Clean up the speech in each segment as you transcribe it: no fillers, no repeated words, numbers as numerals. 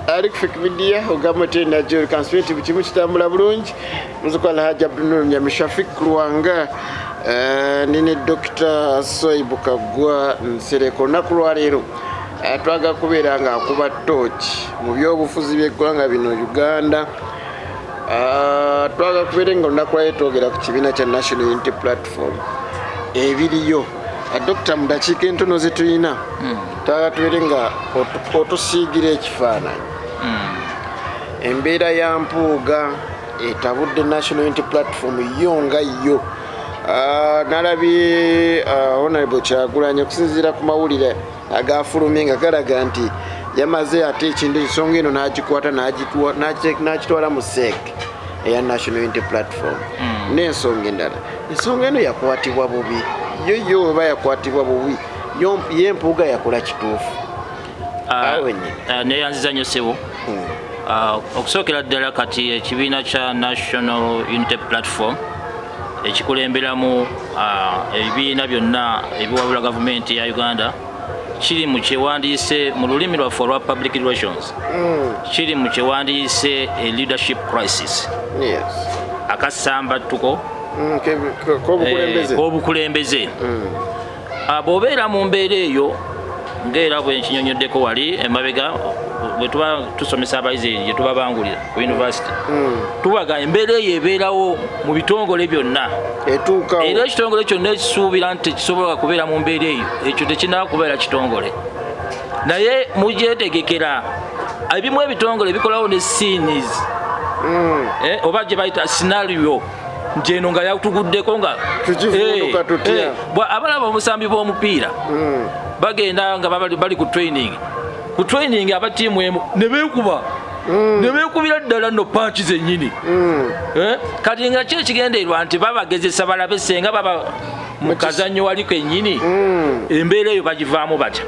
ari kufikiria ogamo tena jori kansweti bichimu kitambula bulungi muzukola haja Abdunur Nyamishafik Ruwanga nini Dr. Soibu Kagwa Nsereko nakulwalero twaga kuberanga akuba torch mu byobufuzi by'eggwanga bino Uganda twaga kuberenga nakwayetogera ku kibiina kya National Unity Platform ebiriyo Dr. Mudakika entono zetulina twaga tuberenga otusiigira ekifaananyi embeera ya Mpuuga etabudde National Unity Platform yonga yo nalabye Honorable Kyagulanyi okusinziira ku mawulire agafulumye nga galaga nti yamaze ate ekintu ensonga eno n'agikwata n'akitwala mu SEC eya National Unity Platform n'ensonga endala ensonga eno yakwatibwa bubi yo oba yakwatibwa bubi ye Mpuuga yakola kituufu neyanziza nnyo ssebo okusookera ddala kati ekibiina kya National Unity Platform ekikulemberamu ebibiina byonna ebiwabula gavumenti ya Uganda kiri mu kyewandiise mu lulimi lwaffe olwa public relations kiri mu kyewandiise a leadership crisis akasambattuko k'obukulembeze bw'obeera mu mbeera eyo ng'era bwe nkinyonyoddeko wali emabega bwe tuba tusomesa abayizi gye tuba bangulira ku university tubaga embeera eyo ebeerawo mu bitongole byonna era ekitongole kyonna ekisuubira nti tekisobola kubeera mu mbeera eyo ekyo tekinaba kubeera kitongole naye mugyetegekera ebimu ebitongole bikolawo ne scenes oba gye bayita scenario nti eno nga yatuguddeko nga abalaba omusambi b'omupiira bagenda nga bali ku training abatiimu emu ne beekubira ddala nno paaki zennyini kati nga ki ekigendeerwa nti babagezesa balabe senga baba mu kazannyo wali kennyini embeera eyo bagivaamu batya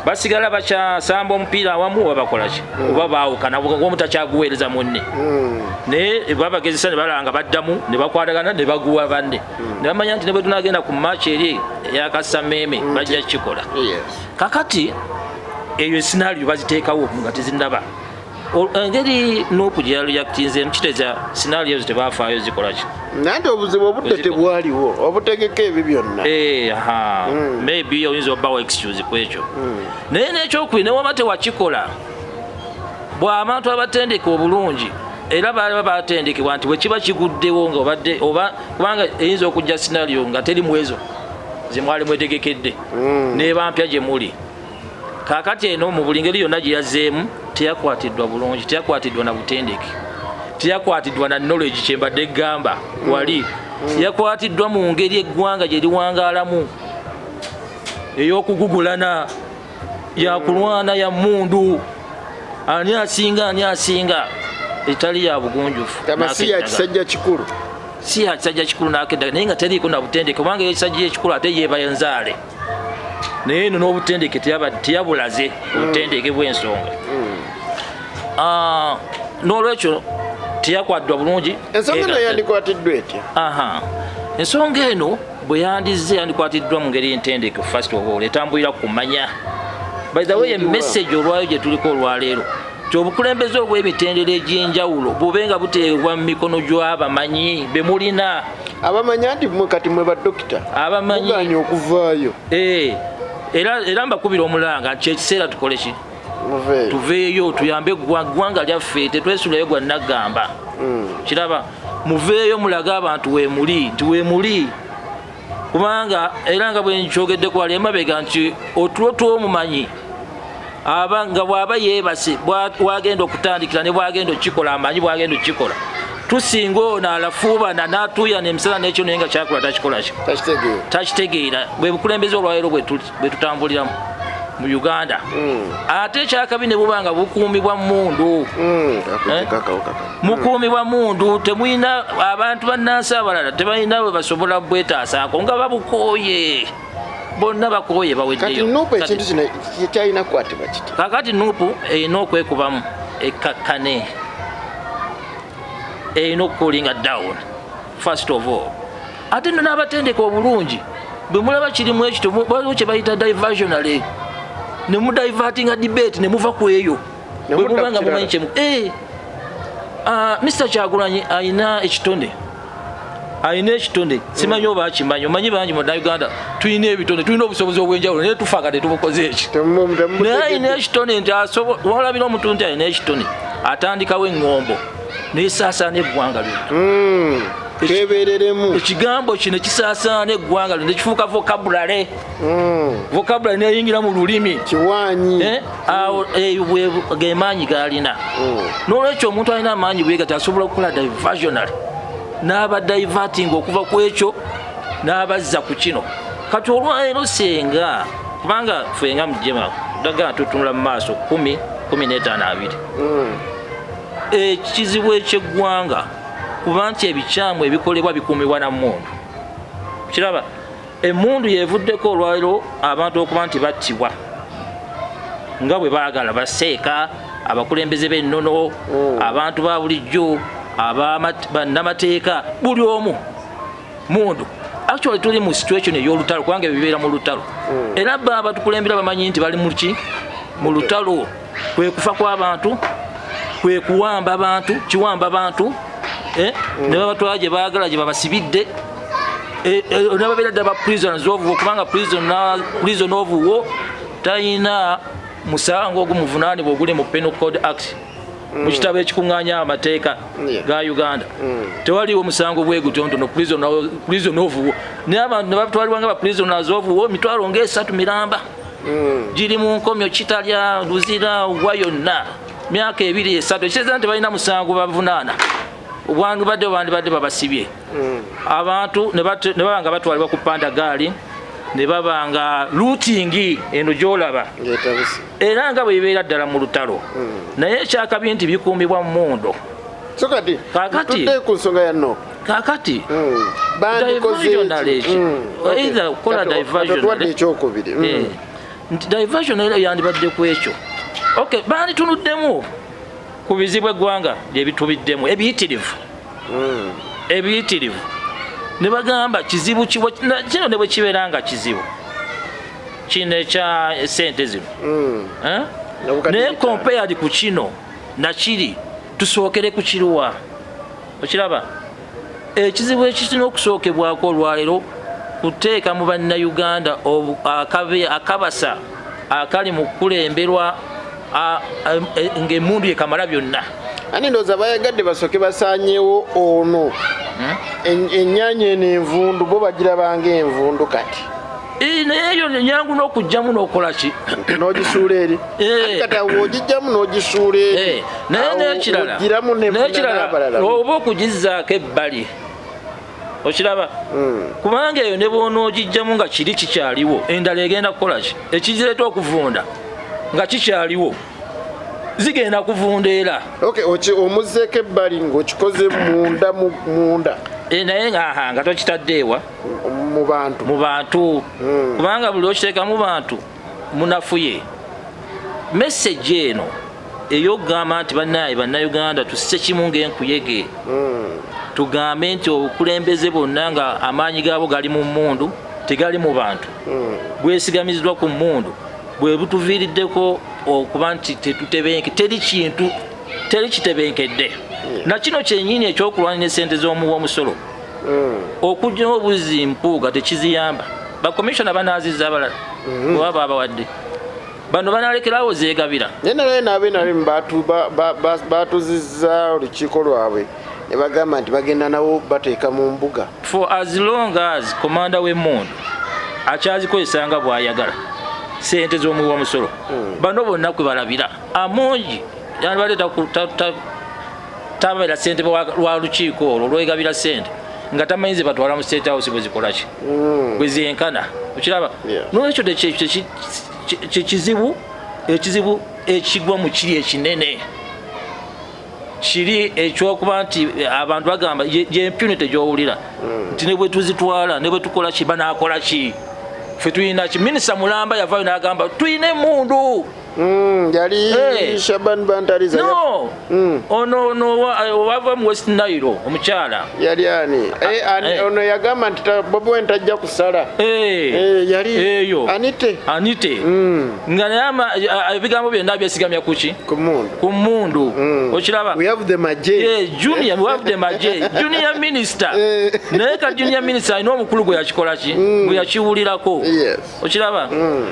basigala bakyasamba omupiira awamu oba bakolaki oba baawukana omu takyaguweereza munne naye babagezesa ne balaba nga baddamu ne bakwatagana ne baguwa banne ne bamanya nti ne bwe tunagenda ku maaki eri eyakasameeme bajja kikola kakati eyo scenario baziteekawo nga tezindaba engeri Nuupu gye yareactinze mukiteeza scenarios tebafaayo zikola ki nanti obuzibu obudde tebwaliwo obutegeka ebyo byonna maybe oyinza obbawo excuse ku ekyo naye n'ekyokubiri ne waba tewakikola bw'abantu abatendeka obulungi era baali batendekebwa nti bwe kiba kiguddewo nga obadde oba kubanga eyinza okujja scenario nga teri mwezo ze mwali mwetegekedde n'ebampya gye muli kakati eno mu buli ngeri yonna gye yazzeemu teyakwatiddwa bulungi teyakwatiddwa na butendeke teyakwatiddwa na knowledge kyembadde gamba wali yakwatiddwa mu ngeri eggwanga gye liwangaalamu ey'okugugulana yakulwana ya mmundu ani asinga etali ya bugunjufu si ya kisajja kikulu nakedda naye nga teriiko na butendeke kubanga ekisajja ekikulu ate yeeba yenzaale naye eno n'obutendeke teyabulaze obutendeke bw'ensonga n'olwekyo teyakwatiddwa bulungi ensonga eno yandikwatiddwa etya ensonga eno bwe yandizze yandikwatiddwa mu ngeri y'entendeke first of all etambulira ku manya by the way emessage olwayo gye tuliko olwaleero ti obukulembeze obw'emitendera egy'enjawulo bube nga buteebwa mu mikono gy'abamanyi be mulina abamanyi anti kati mwe badokita abamanyi okuvaayo era mbakubira omulanga nti ekiseera tukole ki tuveeyo tuyambe eggwanga lyaffe tetwesulayo gwa naggamba kiraba muveeyo mulage abantu nti weemuli kubanga era nga bwe nkyogeddeko wali emabega nti otulo tw'omumanyi nga bw'aba yeebase bwagenda okutandikira ne bwagenda okukikola amanyi bwagenda okukikola tusinga ono alafuubana n'atuuyana emisala n'ekyo naye nga kyakola takikola ki takitegeera bwe bukulembeze olwaleero bwe tutambuliramu mu Uganda ate ekyakabi ne buba nga bukuumibwa mundu mukuumibwa mundu temulina abantu bannansi abalala tebalina bwe basobola bwetaasaako nga babukooye bonna bakooye baweddeyo kakati Nuupu erina okwekubamu ekkakkane erina okukulinga down first of all ate nno n'abatendeka obulungi bwe mulaba kirimu ekito waliwo kye bayita diversionary ne mudivertinga debate ne muva ku eyo bwe mubanga mumanyi kyemu Mr. Kyagulanyi ayina ekitonde simanyi oba akimanyi omanyi bangi mu Uganda tulina ebitonde tulina obusobozi obw'enjawulo naye tufaagadde tubukoze eki naye ayina ekitonde nti walabira omuntu nti ayina ekitonde atandikawo eŋŋombo nesaasaana eggwanga lyonna kebereremu ekigambo kino kisaasaana eggwanga lyonna kifuuka vocabulary neyingira mu lulimi kiwanyi awo gemaanyi galina n'olwekyo omuntu alina amaanyi bwegati asobola okukola diversionary n'aba diverting okuva ku ekyo n'abazza ku kino kati olwaleero senga kubanga fenga mujema dagala tutunula mu maaso 10-15-20 ekizibu ekyeggwanga kuba nti ebikyamu ebikolebwa bikuumibwa na mmundu kiraba emmundu yevuddeko olwaleero abantu okuba nti battibwa nga bwe baagala baseeka abakulembeze b'ennono abantu ba bulijjo bannamateeka buli omu mundu actually tuli mu situation ey'olutalo kubanga bibeera mu lutalo era baba tukulembera bamanyi nti bali mu lutalo kwe kufa kw'abantu kwe kuwamba abantu kiwamba abantu ne babatwala gye baagala gye babasibidde ne babeera ddala prisoners of war kubanga prison of war talina musango ogumuvunaanibwa oguli mu Penal Code Act mu kitabo ekikuŋŋaanya amateeka ga Uganda tewaliwo musango bwe gutontono prison of war naye abantu ne batwalibwa nga ba prisoners of war mitwalo ng'esatu miramba giri mu nkomyo kitalya luzira wa yonna myaka 2-3 ekitegeeza nti balina musango bavunaana bandibadde babasibye abantu ne baba nga batwalibwa ku panda gaali ne baba nga looting eno gy'olaba era nga bwe bibeera ddala mu lutalo naye ekyakabi nti bikuumibwa mu mmundo kakati ku nsonga yanno kakati diversionary either kola diversionary nti diversionary yandibadde ku ekyo okay banditunuddemu ku bizibu eggwanga byebitubiddemu ebiyitirivu ne bagamba kizibu kino ne bwe kibeera nga kizibu kino ekya sente zino naye compared ku kino nakiri tusookere ku kiruwa okiraba ekizibu ekirina okusookebwako olwaleero kuteeka mu bannayuganda akabasa akali mu kukulemberwa ng'emmundu yekamala byonna ani ndowooza bayagadde basooke basaanyeewo ono ennyaanya eno envundu bo bagirabanga envundu kati naye eyo nyangu n'okugjamu n'okola ki n'ogisuula eri kati awo ogijjamu n'ogisuula eri naye n'ekirala oba okugizzaako ebbali okiraba kubanga eyo ne bwonoogijjamu nga kiri kikyaliwo endala egenda kukola ki ekizireeta okuvunda nga kikyaliwo zigenda kuvunda era omuzzeeko ebbali ng'okikoze munda naye nga tokitadde ewa mu bantu kubanga buli okiteeka mu bantu munafuye message eno ey'okugamba nti bannayuganda tusse kimu ng'enkuyege tugambe nti obukulembeze bwonna nga amaanyi gaabo gali mu mmundu tegali mu bantu bwesigamiziddwa ku mmundu bwe butuviiriddeko okuba nti teri kitebenkedde na kino kyennyini ekyokulwanira esente z'omuw'omusolo okujjamu obuzzi Mpuuga tekiziyamba bakomishona banaazizza abalala oba baabawadde bano banalekerawo zeegabira naye nalaye naabenalimu baatuzizza olukiiko lwabwe ne bagamba nti bagenda nawo bateeka mu mbuga for as long as komanda w'emmundu akyazikozesanga bw'ayagala sente z'omuw'omusolo bano bonna kwe balabira amungi yandibadde tabeera sente lwa lukiiko olwo olwegabira sente nga tamanyize batwala mu state house bwe zikola ki bwe zenkana okiraba n'olwekyo kyekizibu ekigwa mu kiri ekinene kiri ekyokuba nti abantu bagamba y'impunity gy'owulira nti ne bwe tuzitwala ne bwe tukola ki banaakola ki ffe tulina ki minisita Mulamba yavaayo n'agamba tulina emmundu yali Shaban Bantariza no ono wava mu West Nile omukyala yali ani ono yagamba nti Bobi Wine tajja kusala yali eyo Anite nga naye ebigambo byonna byesigamya kuki ku mmundu okiraba we have the maje junior we have the maje junior minister naye ka junior minister alina omukulu gwe yakikola ki gwe yakiwulirako okiraba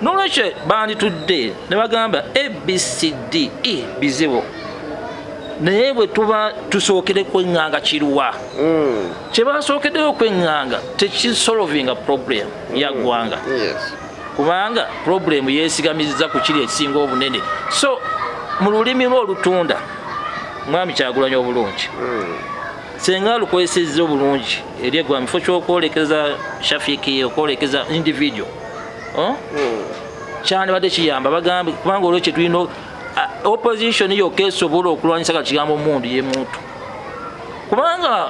n'olwekyo banditudde ne bagamba ABCDE bizibu naye bwe tuba tusookere kwenganga kiruwa kyebasookeddeyo kwenganga tekisolvinga problem ya ggwanga kubanga problem yesigamiza ku kiri ekisinga obunene so mu lulimi lw'olutunda mwami Kyagulanyi obulungi senga lukozesezza obulungi eri eggwanga mufo kyokwolekeza Shafiki okwolekeza individual kyane badde kiyamba bagambe kubanga olwekyo tulina opposition yokka esobola okulwanyisa kakigambo mundu ye muntu kubanga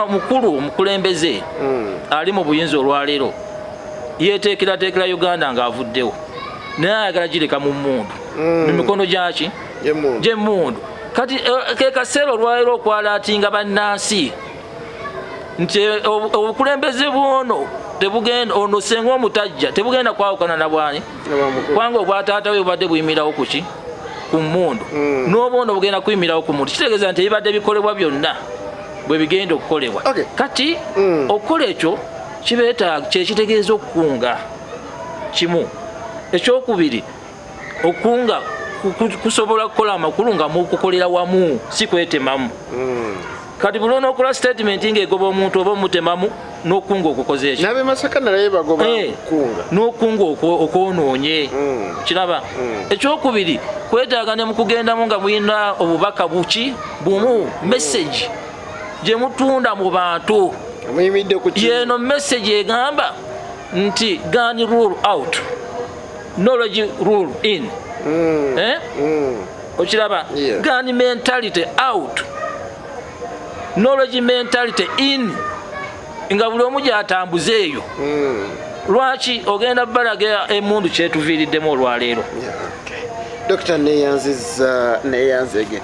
mukulu omukulembeze ali mu buyinza olwaleero yeteekerateekera Uganda ng'avuddewo naye ayagala gireka mu mundu mu mikono gyaki gy'emundu kati ke kaseera olwaleero okwalaatinga bannansi nti obukulembeze bwono tebugenda ono senga omutajja tebugenda kwawukana na bwani kubanga obwataata we bubadde buyimirawo kuki ku mmundu n'oba ono bugenda kuyimirawo ku muntu kitegeeza nti ebibadde bikolebwa byonna bwe bigenda okukolebwa kati okukola ekyo kibeetaaga kyekitegeeza okukunga kimu ekyokubiri okunga kusobola kukola amakulu nga mukukolera wamu si kwetemamu kati buli onokola statement ng'egoba omuntu oba omutemamu n'okunga okukoze ekyo nabe Masaka nalaye bagoba kunga n'okunga okwonoonye kiraba ekyokubiri kwetaaga ne mukugendamu nga mulina obubaka bumu message gye mutunda mu bantu muyimidde ku yeeno message egamba nti gun rule out knowledge rule in okiraba gun mentality out knowledge mentality in nga buli omu gyatambuza eyo lwaki ogenda balaga emundu kyetuviiriddemu olwaleero Dr. neyanziza neyanzege